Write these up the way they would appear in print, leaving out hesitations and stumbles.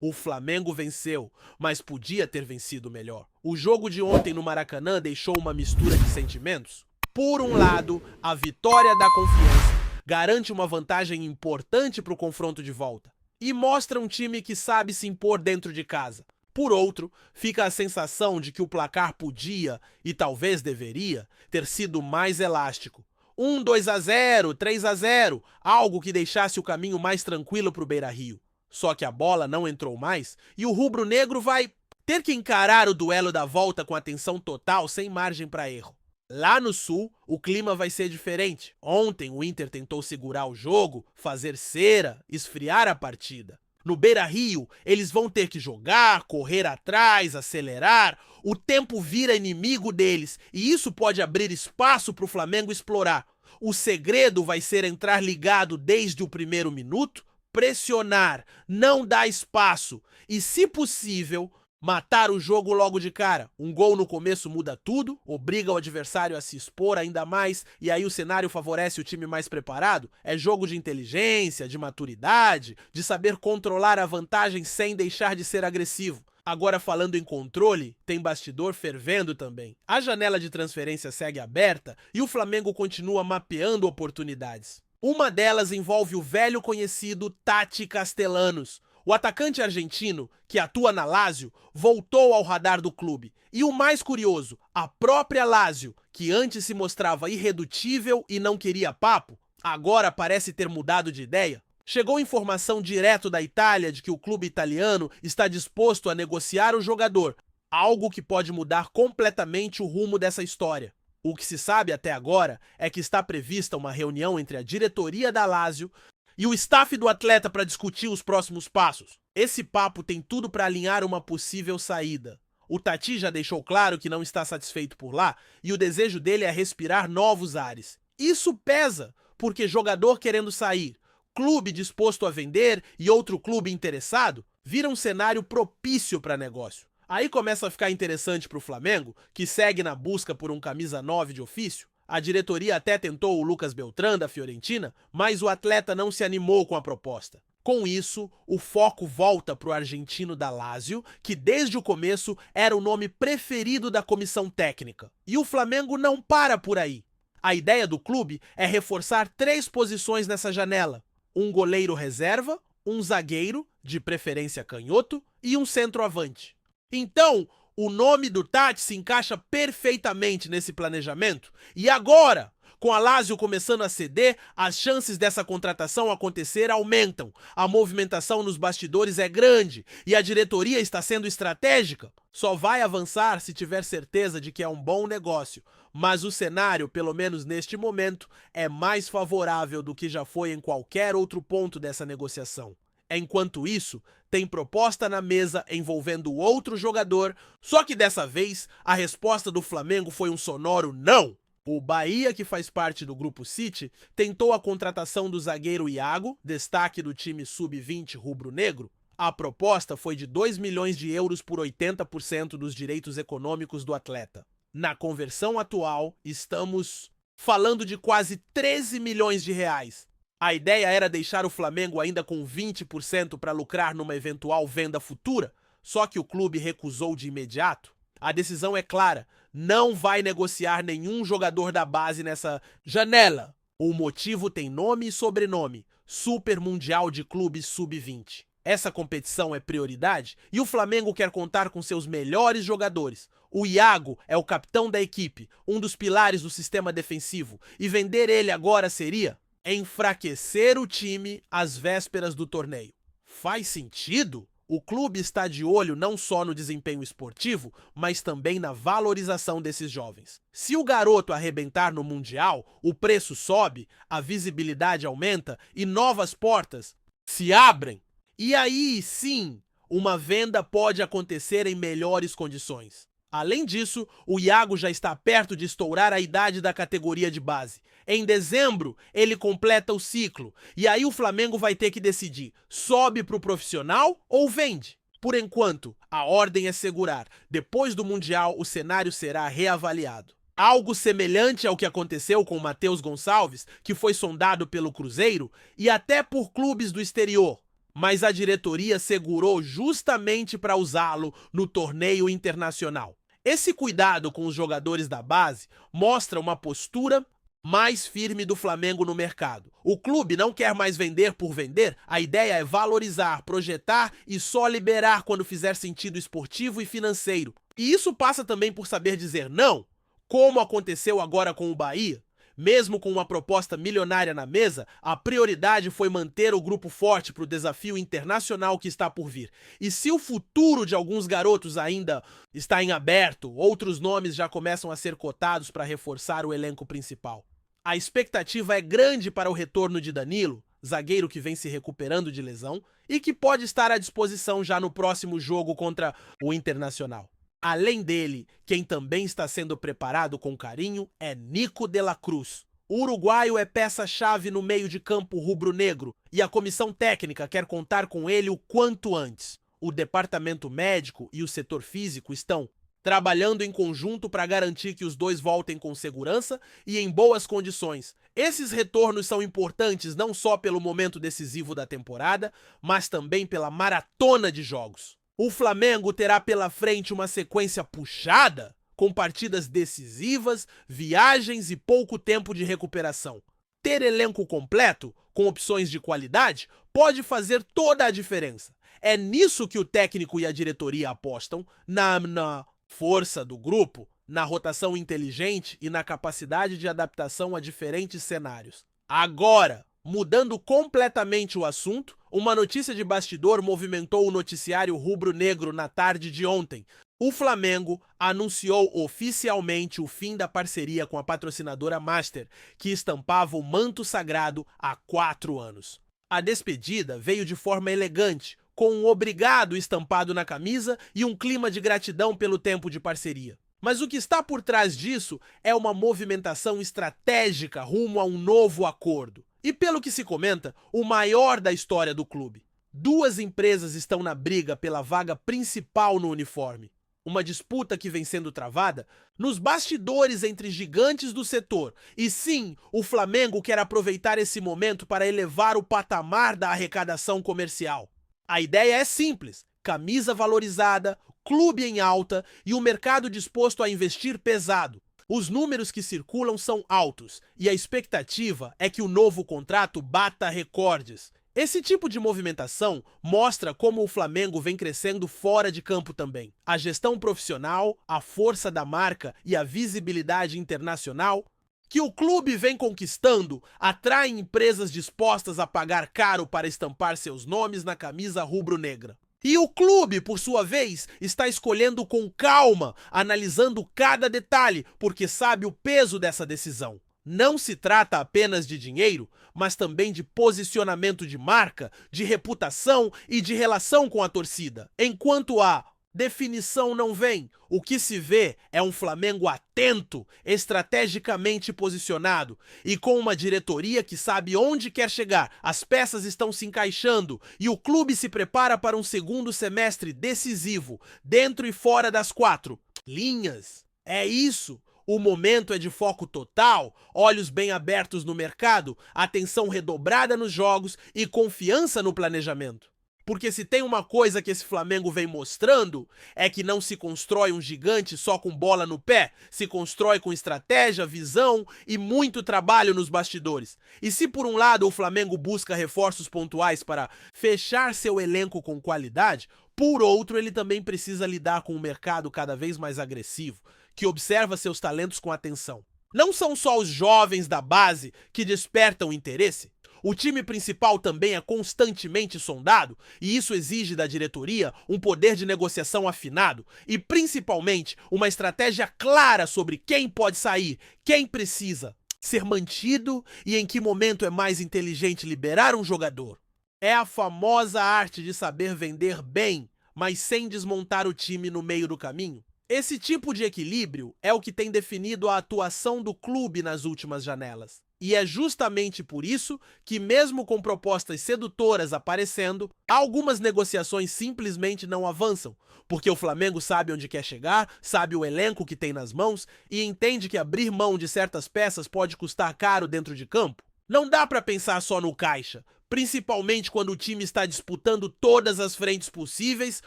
O Flamengo venceu, mas podia ter vencido melhor. O jogo de ontem no Maracanã deixou uma mistura de sentimentos. Por um lado, a vitória da confiança garante uma vantagem importante para o confronto de volta e mostra um time que sabe se impor dentro de casa. Por outro, fica a sensação de que o placar podia, e talvez deveria, ter sido mais elástico. 2-0, 3-0, algo que deixasse o caminho mais tranquilo para o Beira-Rio. Só que a bola não entrou mais e o rubro-negro vai ter que encarar o duelo da volta com atenção total, sem margem para erro. Lá no Sul, o clima vai ser diferente. Ontem o Inter tentou segurar o jogo, fazer cera, esfriar a partida. No Beira-Rio, eles vão ter que jogar, correr atrás, acelerar. O tempo vira inimigo deles e isso pode abrir espaço para o Flamengo explorar. O segredo vai ser entrar ligado desde o primeiro minuto, pressionar, não dar espaço e, se possível, matar o jogo logo de cara. Um gol no começo muda tudo, obriga o adversário a se expor ainda mais e aí o cenário favorece o time mais preparado. É jogo de inteligência, de maturidade, de saber controlar a vantagem sem deixar de ser agressivo. Agora, falando em controle, tem bastidor fervendo também. A janela de transferência segue aberta e o Flamengo continua mapeando oportunidades. Uma delas envolve o velho conhecido Tati Castellanos. O atacante argentino, que atua na Lazio, voltou ao radar do clube. E o mais curioso, a própria Lazio, que antes se mostrava irredutível e não queria papo, agora parece ter mudado de ideia. Chegou informação direto da Itália de que o clube italiano está disposto a negociar o jogador, algo que pode mudar completamente o rumo dessa história. O que se sabe até agora é que está prevista uma reunião entre a diretoria da Lazio e o staff do atleta para discutir os próximos passos. Esse papo tem tudo para alinhar uma possível saída. O Tati já deixou claro que não está satisfeito por lá e o desejo dele é respirar novos ares. Isso pesa, porque jogador querendo sair, clube disposto a vender e outro clube interessado, vira um cenário propício para negócio. Aí começa a ficar interessante para o Flamengo, que segue na busca por um camisa 9 de ofício. A diretoria até tentou o Lucas Beltrán da Fiorentina, mas o atleta não se animou com a proposta. Com isso, o foco volta para o argentino da Lazio, que desde o começo era o nome preferido da comissão técnica. E o Flamengo não para por aí. A ideia do clube é reforçar 3 posições nessa janela: um goleiro reserva, um zagueiro, de preferência canhoto, e um centroavante. Então, o nome do Tati se encaixa perfeitamente nesse planejamento. E agora, com a Lazio começando a ceder, as chances dessa contratação acontecer aumentam. A movimentação nos bastidores é grande e a diretoria está sendo estratégica. Só vai avançar se tiver certeza de que é um bom negócio. Mas o cenário, pelo menos neste momento, é mais favorável do que já foi em qualquer outro ponto dessa negociação. Enquanto isso, tem proposta na mesa envolvendo outro jogador, só que dessa vez a resposta do Flamengo foi um sonoro não. O Bahia, que faz parte do Grupo City, tentou a contratação do zagueiro Iago, destaque do time sub-20 rubro-negro. A proposta foi de 2 milhões de euros por 80% dos direitos econômicos do atleta. Na conversão atual, estamos falando de quase 13 milhões de reais. A ideia era deixar o Flamengo ainda com 20% para lucrar numa eventual venda futura, só que o clube recusou de imediato. A decisão é clara, não vai negociar nenhum jogador da base nessa janela. O motivo tem nome e sobrenome: Super Mundial de Clubes Sub-20. Essa competição é prioridade e o Flamengo quer contar com seus melhores jogadores. O Iago é o capitão da equipe, um dos pilares do sistema defensivo, e vender ele agora seria enfraquecer o time às vésperas do torneio. Faz sentido? O clube está de olho não só no desempenho esportivo, mas também na valorização desses jovens. Se o garoto arrebentar no Mundial, o preço sobe, a visibilidade aumenta e novas portas se abrem. E aí, sim, uma venda pode acontecer em melhores condições. Além disso, o Iago já está perto de estourar a idade da categoria de base. Em dezembro, ele completa o ciclo. E aí o Flamengo vai ter que decidir: sobe para o profissional ou vende? Por enquanto, a ordem é segurar. Depois do Mundial, o cenário será reavaliado. Algo semelhante ao que aconteceu com o Matheus Gonçalves, que foi sondado pelo Cruzeiro e até por clubes do exterior. mas a diretoria segurou justamente para usá-lo no torneio internacional. Esse cuidado com os jogadores da base mostra uma postura mais firme do Flamengo no mercado. O clube não quer mais vender por vender, a ideia é valorizar, projetar e só liberar quando fizer sentido esportivo e financeiro. E isso passa também por saber dizer não, como aconteceu agora com o Bahia. Mesmo com uma proposta milionária na mesa, a prioridade foi manter o grupo forte para o desafio internacional que está por vir. E se o futuro de alguns garotos ainda está em aberto, outros nomes já começam a ser cotados para reforçar o elenco principal. A expectativa é grande para o retorno de Danilo, zagueiro que vem se recuperando de lesão e que pode estar à disposição já no próximo jogo contra o Internacional. Além dele, quem também está sendo preparado com carinho é Nico de la Cruz. O uruguaio é peça-chave no meio de campo rubro-negro e a comissão técnica quer contar com ele o quanto antes. O departamento médico e o setor físico estão trabalhando em conjunto para garantir que os dois voltem com segurança e em boas condições. Esses retornos são importantes não só pelo momento decisivo da temporada, mas também pela maratona de jogos. O Flamengo terá pela frente uma sequência puxada, com partidas decisivas, viagens e pouco tempo de recuperação. Ter elenco completo, com opções de qualidade, pode fazer toda a diferença. É nisso que o técnico e a diretoria apostam, na força do grupo, na rotação inteligente e na capacidade de adaptação a diferentes cenários. Agora, mudando completamente o assunto, uma notícia de bastidor movimentou o noticiário rubro-negro na tarde de ontem. O Flamengo anunciou oficialmente o fim da parceria com a patrocinadora Master, que estampava o manto sagrado há 4 anos. A despedida veio de forma elegante, com um obrigado estampado na camisa e um clima de gratidão pelo tempo de parceria. Mas o que está por trás disso é uma movimentação estratégica rumo a um novo acordo. E pelo que se comenta, o maior da história do clube. 2 empresas estão na briga pela vaga principal no uniforme. Uma disputa que vem sendo travada nos bastidores entre gigantes do setor. E sim, o Flamengo quer aproveitar esse momento para elevar o patamar da arrecadação comercial. A ideia é simples: camisa valorizada, clube em alta e o mercado disposto a investir pesado. Os números que circulam são altos e a expectativa é que o novo contrato bata recordes. Esse tipo de movimentação mostra como o Flamengo vem crescendo fora de campo também. A gestão profissional, a força da marca e a visibilidade internacional que o clube vem conquistando atraem empresas dispostas a pagar caro para estampar seus nomes na camisa rubro-negra. E o clube, por sua vez, está escolhendo com calma, analisando cada detalhe, porque sabe o peso dessa decisão. Não se trata apenas de dinheiro, mas também de posicionamento de marca, de reputação e de relação com a torcida. Enquanto a definição não vem, o que se vê é um Flamengo atento, estrategicamente posicionado e com uma diretoria que sabe onde quer chegar. As peças estão se encaixando e o clube se prepara para um segundo semestre decisivo, dentro e fora das 4 linhas. É isso. O momento é de foco total, olhos bem abertos no mercado, atenção redobrada nos jogos e confiança no planejamento. Porque se tem uma coisa que esse Flamengo vem mostrando, é que não se constrói um gigante só com bola no pé, se constrói com estratégia, visão e muito trabalho nos bastidores. E se por um lado o Flamengo busca reforços pontuais para fechar seu elenco com qualidade, por outro ele também precisa lidar com um mercado cada vez mais agressivo, que observa seus talentos com atenção. Não são só os jovens da base que despertam interesse. O time principal também é constantemente sondado e isso exige da diretoria um poder de negociação afinado e, principalmente, uma estratégia clara sobre quem pode sair, quem precisa ser mantido e em que momento é mais inteligente liberar um jogador. É a famosa arte de saber vender bem, mas sem desmontar o time no meio do caminho. Esse tipo de equilíbrio é o que tem definido a atuação do clube nas últimas janelas. E é justamente por isso que, mesmo com propostas sedutoras aparecendo, algumas negociações simplesmente não avançam, porque o Flamengo sabe onde quer chegar, sabe o elenco que tem nas mãos e entende que abrir mão de certas peças pode custar caro dentro de campo. Não dá para pensar só no caixa, principalmente quando o time está disputando todas as frentes possíveis,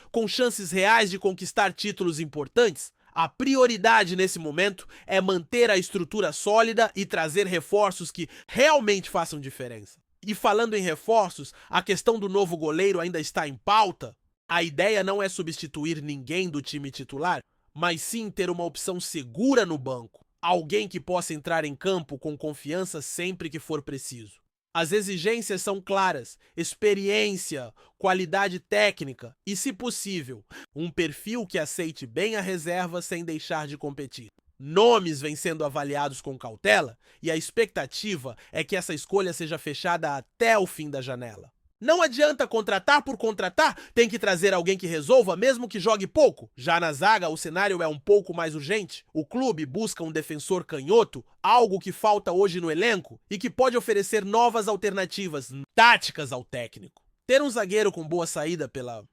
com chances reais de conquistar títulos importantes. A prioridade nesse momento é manter a estrutura sólida e trazer reforços que realmente façam diferença. E falando em reforços, a questão do novo goleiro ainda está em pauta. A ideia não é substituir ninguém do time titular, mas sim ter uma opção segura no banco. Alguém que possa entrar em campo com confiança sempre que for preciso. As exigências são claras: experiência, qualidade técnica e, se possível, um perfil que aceite bem a reserva sem deixar de competir. Nomes vêm sendo avaliados com cautela e a expectativa é que essa escolha seja fechada até o fim da janela. Não adianta contratar por contratar, tem que trazer alguém que resolva, mesmo que jogue pouco. Já na zaga, o cenário é um pouco mais urgente. O clube busca um defensor canhoto, algo que falta hoje no elenco e que pode oferecer novas alternativas táticas ao técnico. Ter um zagueiro com boa saída pela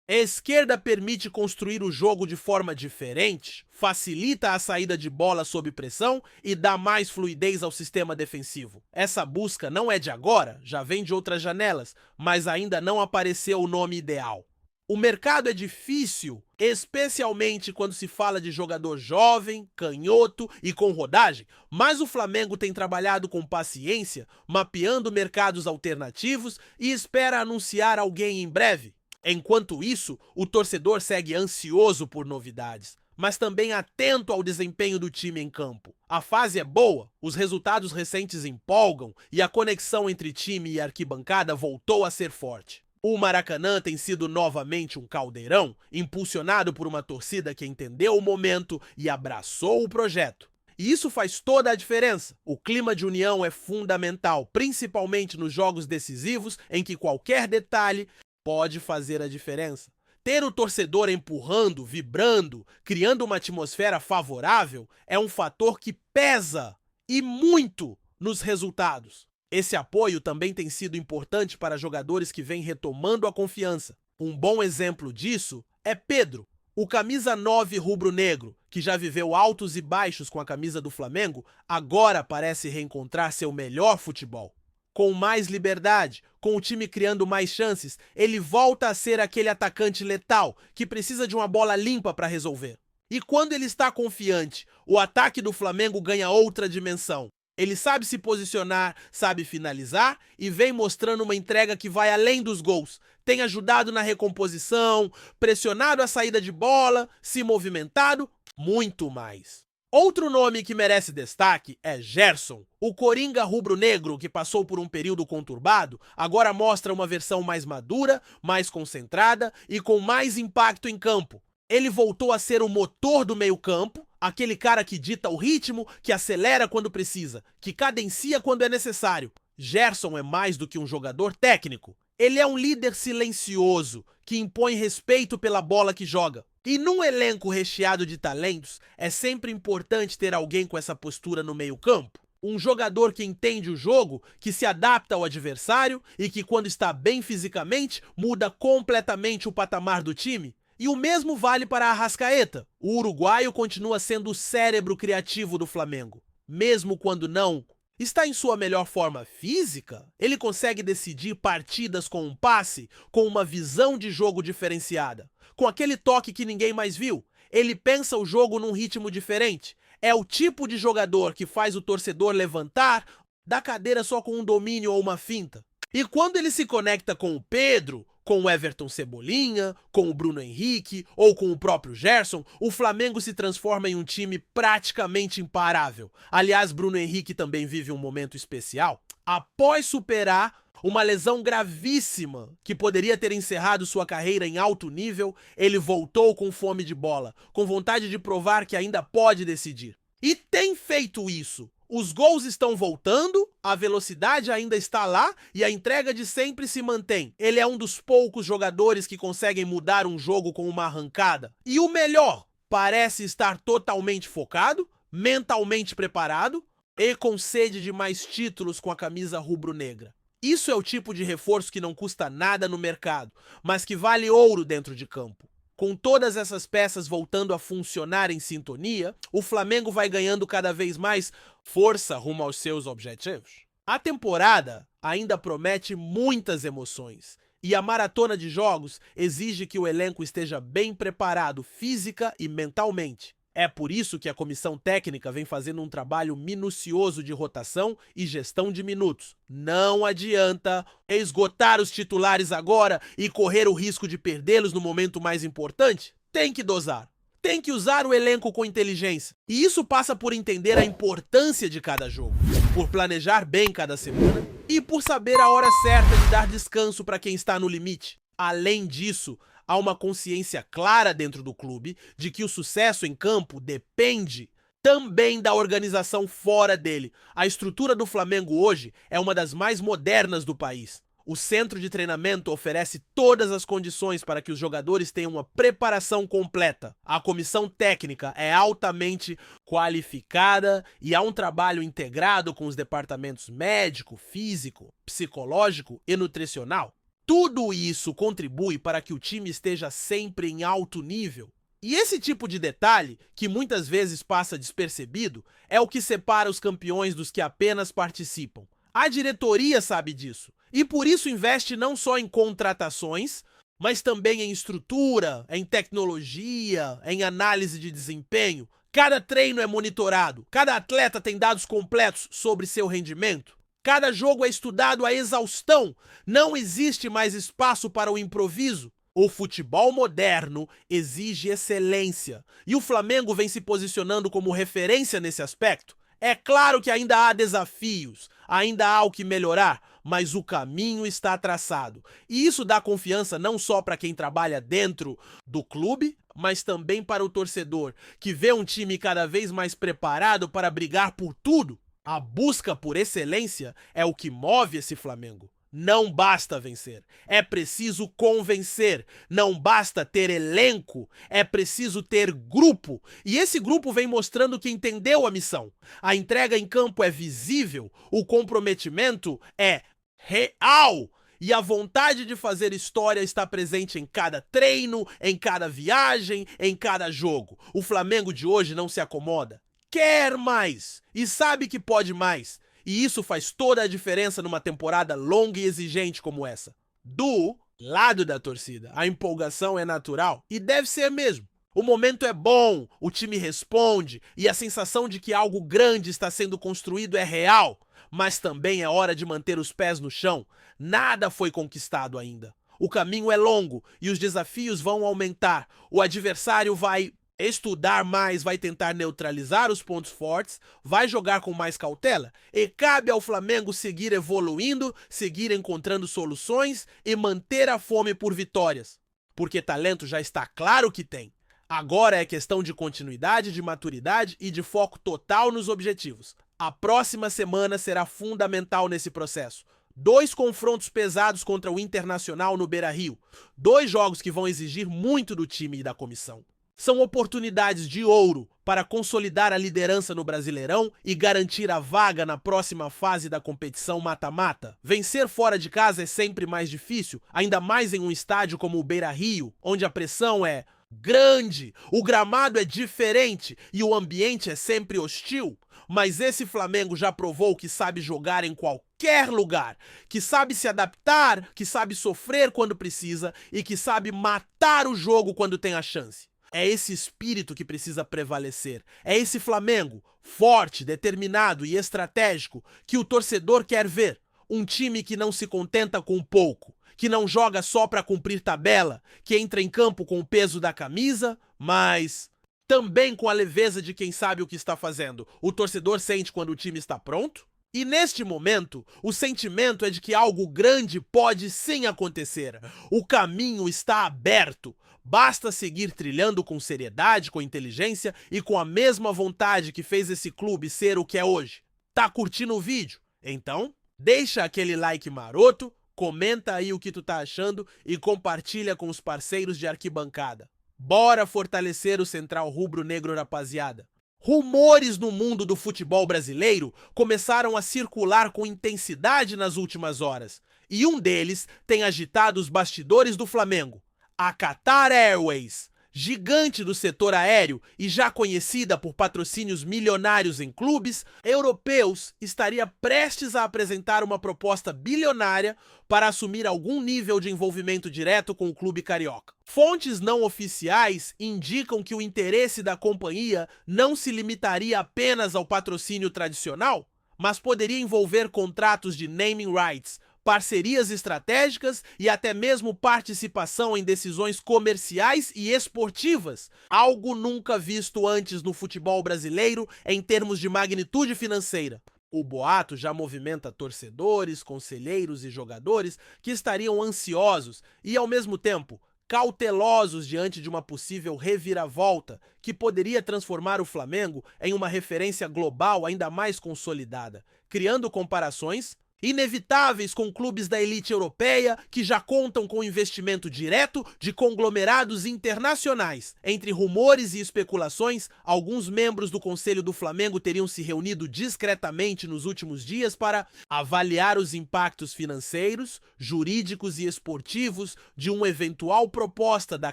esquerda permite construir o jogo de forma diferente, facilita a saída de bola sob pressão e dá mais fluidez ao sistema defensivo. Essa busca não é de agora, já vem de outras janelas, mas ainda não apareceu o nome ideal. O mercado é difícil, especialmente quando se fala de jogador jovem, canhoto e com rodagem, mas o Flamengo tem trabalhado com paciência, mapeando mercados alternativos e espera anunciar alguém em breve. Enquanto isso, o torcedor segue ansioso por novidades, mas também atento ao desempenho do time em campo. A fase é boa, os resultados recentes empolgam e a conexão entre time e arquibancada voltou a ser forte. O Maracanã tem sido novamente um caldeirão, impulsionado por uma torcida que entendeu o momento e abraçou o projeto. E isso faz toda a diferença. O clima de união é fundamental, principalmente nos jogos decisivos, em que qualquer detalhe pode fazer a diferença. Ter o torcedor empurrando, vibrando, criando uma atmosfera favorável é um fator que pesa e muito nos resultados. Esse apoio também tem sido importante para jogadores que vêm retomando a confiança. Um bom exemplo disso é Pedro, o camisa 9 rubro-negro, que já viveu altos e baixos com a camisa do Flamengo, agora parece reencontrar seu melhor futebol. Com mais liberdade, com o time criando mais chances, ele volta a ser aquele atacante letal que precisa de uma bola limpa para resolver. E quando ele está confiante, o ataque do Flamengo ganha outra dimensão. Ele sabe se posicionar, sabe finalizar e vem mostrando uma entrega que vai além dos gols. Tem ajudado na recomposição, pressionado a saída de bola, se movimentado, muito mais. Outro nome que merece destaque é Gerson. O coringa rubro-negro que passou por um período conturbado, agora mostra uma versão mais madura, mais concentrada e com mais impacto em campo. Ele voltou a ser o motor do meio-campo, aquele cara que dita o ritmo, que acelera quando precisa, que cadencia quando é necessário. Gerson é mais do que um jogador técnico. Ele é um líder silencioso, que impõe respeito pela bola que joga. E num elenco recheado de talentos, é sempre importante ter alguém com essa postura no meio-campo. Um jogador que entende o jogo, que se adapta ao adversário e que, quando está bem fisicamente, muda completamente o patamar do time. E o mesmo vale para Arrascaeta. O uruguaio continua sendo o cérebro criativo do Flamengo. Mesmo quando não está em sua melhor forma física, ele consegue decidir partidas com um passe, com uma visão de jogo diferenciada, com aquele toque que ninguém mais viu. Ele pensa o jogo num ritmo diferente. É o tipo de jogador que faz o torcedor levantar da cadeira só com um domínio ou uma finta. E quando ele se conecta com o Pedro, com o Everton Cebolinha, com o Bruno Henrique ou com o próprio Gerson, o Flamengo se transforma em um time praticamente imparável. Aliás, Bruno Henrique também vive um momento especial. Após superar uma lesão gravíssima que poderia ter encerrado sua carreira em alto nível, ele voltou com fome de bola, com vontade de provar que ainda pode decidir. E tem feito isso. Os gols estão voltando, a velocidade ainda está lá e a entrega de sempre se mantém. Ele é um dos poucos jogadores que conseguem mudar um jogo com uma arrancada. E o melhor, parece estar totalmente focado, mentalmente preparado e com sede de mais títulos com a camisa rubro-negra. Isso é o tipo de reforço que não custa nada no mercado, mas que vale ouro dentro de campo. Com todas essas peças voltando a funcionar em sintonia, o Flamengo vai ganhando cada vez mais força rumo aos seus objetivos. A temporada ainda promete muitas emoções. E a maratona de jogos exige que o elenco esteja bem preparado física e mentalmente. É por isso que a comissão técnica vem fazendo um trabalho minucioso de rotação e gestão de minutos. Não adianta esgotar os titulares agora e correr o risco de perdê-los no momento mais importante. Tem que dosar. Tem que usar o elenco com inteligência. E isso passa por entender a importância de cada jogo, por planejar bem cada semana e por saber a hora certa de dar descanso para quem está no limite. Além disso, há uma consciência clara dentro do clube de que o sucesso em campo depende também da organização fora dele. A estrutura do Flamengo hoje é uma das mais modernas do país. O centro de treinamento oferece todas as condições para que os jogadores tenham uma preparação completa. A comissão técnica é altamente qualificada e há um trabalho integrado com os departamentos médico, físico, psicológico e nutricional. Tudo isso contribui para que o time esteja sempre em alto nível. E esse tipo de detalhe, que muitas vezes passa despercebido, é o que separa os campeões dos que apenas participam. A diretoria sabe disso e por isso investe não só em contratações, mas também em estrutura, em tecnologia, em análise de desempenho. Cada treino é monitorado, cada atleta tem dados completos sobre seu rendimento. Cada jogo é estudado à exaustão, não existe mais espaço para o improviso. O futebol moderno exige excelência e o Flamengo vem se posicionando como referência nesse aspecto. É claro que ainda há desafios, ainda há o que melhorar, mas o caminho está traçado. E isso dá confiança não só para quem trabalha dentro do clube, mas também para o torcedor, que vê um time cada vez mais preparado para brigar por tudo. A busca por excelência é o que move esse Flamengo. Não basta vencer, é preciso convencer. Não basta ter elenco, é preciso ter grupo. E esse grupo vem mostrando que entendeu a missão. A entrega em campo é visível, o comprometimento é real. E a vontade de fazer história está presente em cada treino, em cada viagem, em cada jogo. O Flamengo de hoje não se acomoda. Quer mais e sabe que pode mais. E isso faz toda a diferença numa temporada longa e exigente como essa. Do lado da torcida, a empolgação é natural e deve ser mesmo. O momento é bom, o time responde e a sensação de que algo grande está sendo construído é real. Mas também é hora de manter os pés no chão. Nada foi conquistado ainda. O caminho é longo e os desafios vão aumentar. O adversário vai estudar mais, vai tentar neutralizar os pontos fortes, vai jogar com mais cautela e cabe ao Flamengo seguir evoluindo, seguir encontrando soluções e manter a fome por vitórias. Porque talento já está claro que tem. Agora é questão de continuidade, de maturidade e de foco total nos objetivos. A próxima semana será fundamental nesse processo. 2 confrontos pesados contra o Internacional no Beira-Rio. 2 jogos que vão exigir muito do time e da comissão. São oportunidades de ouro para consolidar a liderança no Brasileirão e garantir a vaga na próxima fase da competição mata-mata. Vencer fora de casa é sempre mais difícil, ainda mais em um estádio como o Beira-Rio, onde a pressão é grande, o gramado é diferente e o ambiente é sempre hostil. Mas esse Flamengo já provou que sabe jogar em qualquer lugar, que sabe se adaptar, que sabe sofrer quando precisa e que sabe matar o jogo quando tem a chance. É esse espírito que precisa prevalecer. É esse Flamengo, forte, determinado e estratégico, que o torcedor quer ver. Um time que não se contenta com pouco, que não joga só para cumprir tabela, que entra em campo com o peso da camisa, mas também com a leveza de quem sabe o que está fazendo. O torcedor sente quando o time está pronto. E neste momento, o sentimento é de que algo grande pode sim acontecer. O caminho está aberto. Basta seguir trilhando com seriedade, com inteligência e com a mesma vontade que fez esse clube ser o que é hoje. Tá curtindo o vídeo? Então, deixa aquele like maroto, comenta aí o que tu tá achando e compartilha com os parceiros de arquibancada. Bora fortalecer o Central Rubro-Negro, rapaziada. Rumores no mundo do futebol brasileiro começaram a circular com intensidade nas últimas horas. E um deles tem agitado os bastidores do Flamengo. A Qatar Airways gigante do setor aéreo e já conhecida por patrocínios milionários em clubes europeus, estaria prestes a apresentar uma proposta bilionária para assumir algum nível de envolvimento direto com o clube carioca. Fontes não oficiais indicam que o interesse da companhia não se limitaria apenas ao patrocínio tradicional, mas poderia envolver contratos de naming rights, parcerias estratégicas e até mesmo participação em decisões comerciais e esportivas, algo nunca visto antes no futebol brasileiro em termos de magnitude financeira. O boato já movimenta torcedores, conselheiros e jogadores que estariam ansiosos e, ao mesmo tempo, cautelosos diante de uma possível reviravolta que poderia transformar o Flamengo em uma referência global ainda mais consolidada, criando comparações inevitáveis com clubes da elite europeia que já contam com investimento direto de conglomerados internacionais. Entre rumores e especulações, alguns membros do Conselho do Flamengo teriam se reunido discretamente nos últimos dias para avaliar os impactos financeiros, jurídicos e esportivos de uma eventual proposta da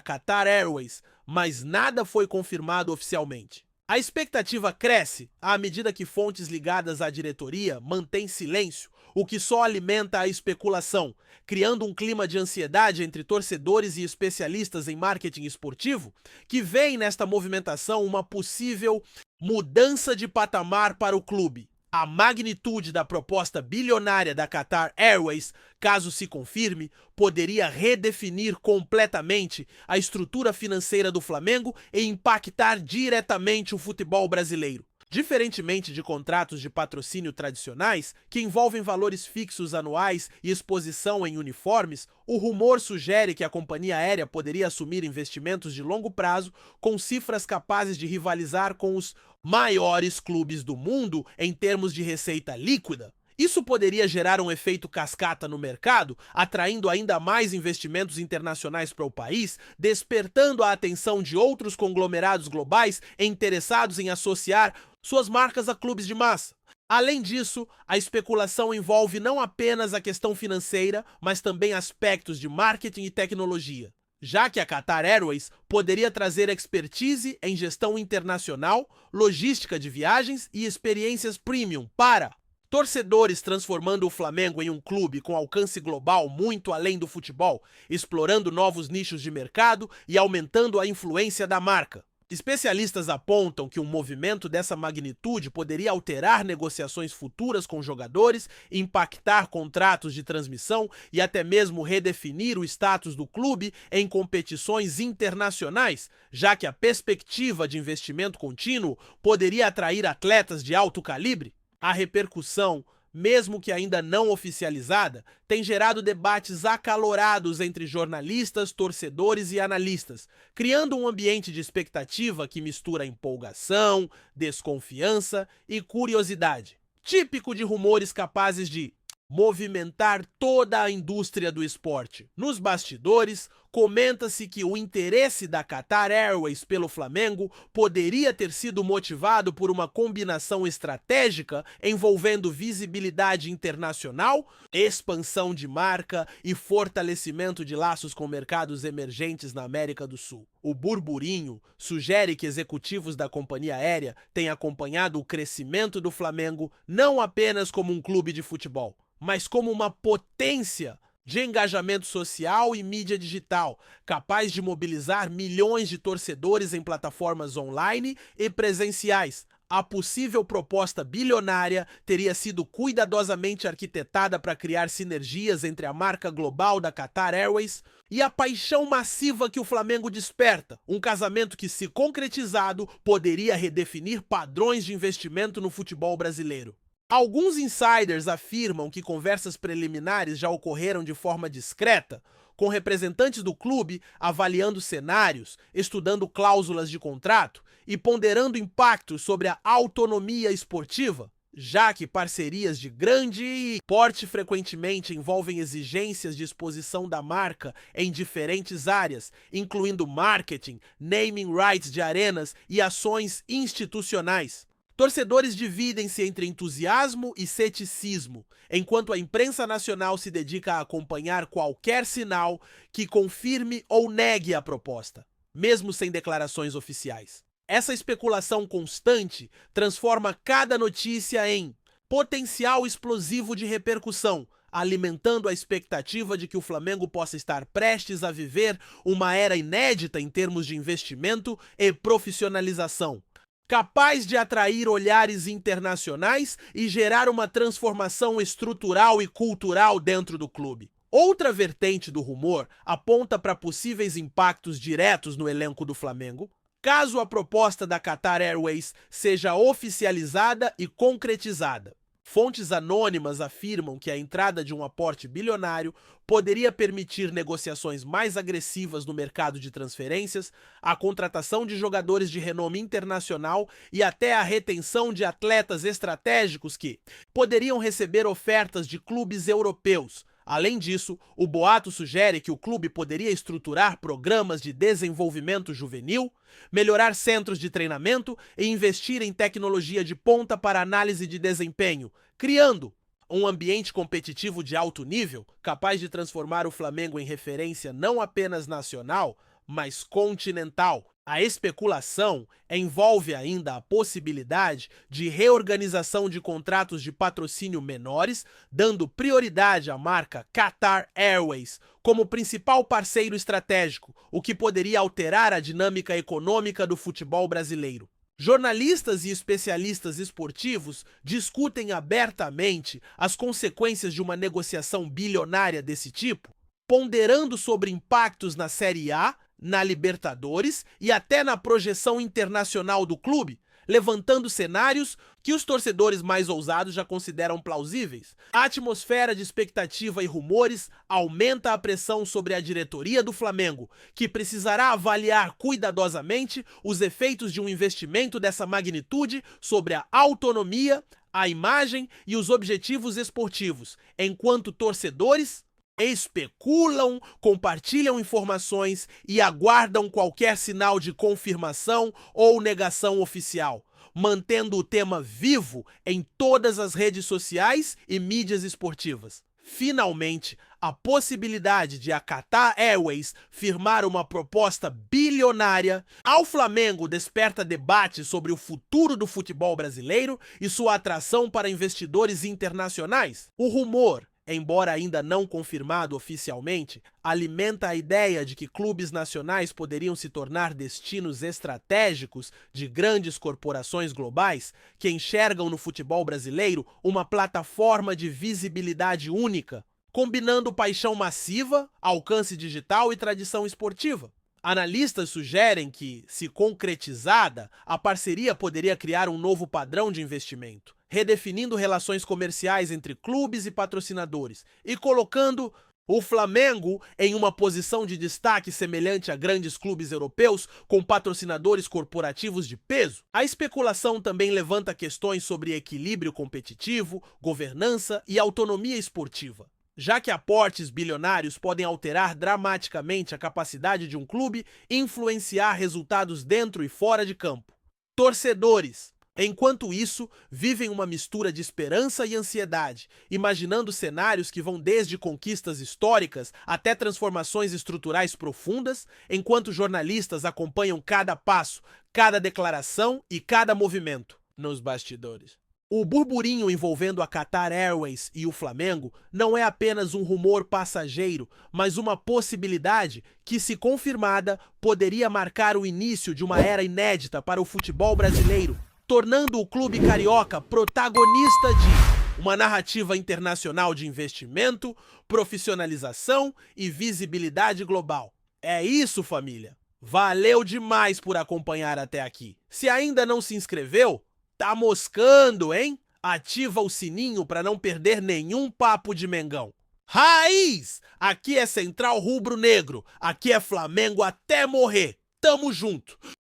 Qatar Airways, mas nada foi confirmado oficialmente. A expectativa cresce à medida que fontes ligadas à diretoria mantêm silêncio, o que só alimenta a especulação, criando um clima de ansiedade entre torcedores e especialistas em marketing esportivo, que veem nesta movimentação uma possível mudança de patamar para o clube. A magnitude da proposta bilionária da Qatar Airways, caso se confirme, poderia redefinir completamente a estrutura financeira do Flamengo e impactar diretamente o futebol brasileiro. Diferentemente de contratos de patrocínio tradicionais, que envolvem valores fixos anuais e exposição em uniformes, o rumor sugere que a companhia aérea poderia assumir investimentos de longo prazo com cifras capazes de rivalizar com os maiores clubes do mundo em termos de receita líquida. Isso poderia gerar um efeito cascata no mercado, atraindo ainda mais investimentos internacionais para o país, despertando a atenção de outros conglomerados globais interessados em associar suas marcas a clubes de massa. Além disso, a especulação envolve não apenas a questão financeira, mas também aspectos de marketing e tecnologia, já que a Qatar Airways poderia trazer expertise em gestão internacional, logística de viagens e experiências premium para torcedores, transformando o Flamengo em um clube com alcance global muito além do futebol, explorando novos nichos de mercado e aumentando a influência da marca. Especialistas apontam que um movimento dessa magnitude poderia alterar negociações futuras com jogadores, impactar contratos de transmissão e até mesmo redefinir o status do clube em competições internacionais, já que a perspectiva de investimento contínuo poderia atrair atletas de alto calibre. A repercussão, mesmo que ainda não oficializada, tem gerado debates acalorados entre jornalistas, torcedores e analistas, criando um ambiente de expectativa que mistura empolgação, desconfiança e curiosidade, típico de rumores capazes de movimentar toda a indústria do esporte. Nos bastidores, comenta-se que o interesse da Qatar Airways pelo Flamengo poderia ter sido motivado por uma combinação estratégica envolvendo visibilidade internacional, expansão de marca e fortalecimento de laços com mercados emergentes na América do Sul. O burburinho sugere que executivos da companhia aérea têm acompanhado o crescimento do Flamengo não apenas como um clube de futebol, mas como uma potência de engajamento social e mídia digital, capaz de mobilizar milhões de torcedores em plataformas online e presenciais. A possível proposta bilionária teria sido cuidadosamente arquitetada para criar sinergias entre a marca global da Qatar Airways e a paixão massiva que o Flamengo desperta, um casamento que, se concretizado, poderia redefinir padrões de investimento no futebol brasileiro. Alguns insiders afirmam que conversas preliminares já ocorreram de forma discreta, com representantes do clube avaliando cenários, estudando cláusulas de contrato e ponderando impactos sobre a autonomia esportiva, já que parcerias de grande porte frequentemente envolvem exigências de exposição da marca em diferentes áreas, incluindo marketing, naming rights de arenas e ações institucionais. Torcedores dividem-se entre entusiasmo e ceticismo, enquanto a imprensa nacional se dedica a acompanhar qualquer sinal que confirme ou negue a proposta. mesmo sem declarações oficiais. Essa especulação constante transforma cada notícia em potencial explosivo de repercussão, alimentando a expectativa de que o Flamengo possa estar prestes a viver uma era inédita em termos de investimento e profissionalização, capaz de atrair olhares internacionais e gerar uma transformação estrutural e cultural dentro do clube. Outra vertente do rumor aponta para possíveis impactos diretos no elenco do Flamengo, caso a proposta da Qatar Airways seja oficializada e concretizada. Fontes anônimas afirmam que a entrada de um aporte bilionário poderia permitir negociações mais agressivas no mercado de transferências, a contratação de jogadores de renome internacional e até a retenção de atletas estratégicos que poderiam receber ofertas de clubes europeus. Além disso, o boato sugere que o clube poderia estruturar programas de desenvolvimento juvenil, melhorar centros de treinamento e investir em tecnologia de ponta para análise de desempenho, criando um ambiente competitivo de alto nível, capaz de transformar o Flamengo em referência não apenas nacional, mas continental. A especulação envolve ainda a possibilidade de reorganização de contratos de patrocínio menores, dando prioridade à marca Qatar Airways como principal parceiro estratégico, o que poderia alterar a dinâmica econômica do futebol brasileiro. Jornalistas e especialistas esportivos discutem abertamente as consequências de uma negociação bilionária desse tipo, ponderando sobre impactos na Série A, na Libertadores e até na projeção internacional do clube, levantando cenários que os torcedores mais ousados já consideram plausíveis. A atmosfera de expectativa e rumores aumenta a pressão sobre a diretoria do Flamengo, que precisará avaliar cuidadosamente os efeitos de um investimento dessa magnitude sobre a autonomia, a imagem e os objetivos esportivos, enquanto torcedores especulam, compartilham informações e aguardam qualquer sinal de confirmação ou negação oficial, mantendo o tema vivo em todas as redes sociais e mídias esportivas. Finalmente, a possibilidade de a Qatar Airways firmar uma proposta bilionária ao Flamengo desperta debate sobre o futuro do futebol brasileiro e sua atração para investidores internacionais. O rumor, embora ainda não confirmado oficialmente, alimenta a ideia de que clubes nacionais poderiam se tornar destinos estratégicos de grandes corporações globais que enxergam no futebol brasileiro uma plataforma de visibilidade única, combinando paixão massiva, alcance digital e tradição esportiva. Analistas sugerem que, se concretizada, a parceria poderia criar um novo padrão de investimento, redefinindo relações comerciais entre clubes e patrocinadores e colocando o Flamengo em uma posição de destaque semelhante a grandes clubes europeus com patrocinadores corporativos de peso. A especulação também levanta questões sobre equilíbrio competitivo, governança e autonomia esportiva, já que aportes bilionários podem alterar dramaticamente a capacidade de um clube influenciar resultados dentro e fora de campo. Torcedores, enquanto isso, vivem uma mistura de esperança e ansiedade, imaginando cenários que vão desde conquistas históricas até transformações estruturais profundas, enquanto jornalistas acompanham cada passo, cada declaração e cada movimento nos bastidores. O burburinho envolvendo a Qatar Airways e o Flamengo não é apenas um rumor passageiro, mas uma possibilidade que, se confirmada, poderia marcar o início de uma era inédita para o futebol brasileiro, tornando o clube carioca protagonista de uma narrativa internacional de investimento, profissionalização e visibilidade global. É isso, família! Valeu demais por acompanhar até aqui. Se ainda não se inscreveu, tá moscando, hein? Ativa o sininho para não perder nenhum papo de Mengão. Raiz! Aqui é Central Rubro Negro. Aqui é Flamengo até morrer. Tamo junto!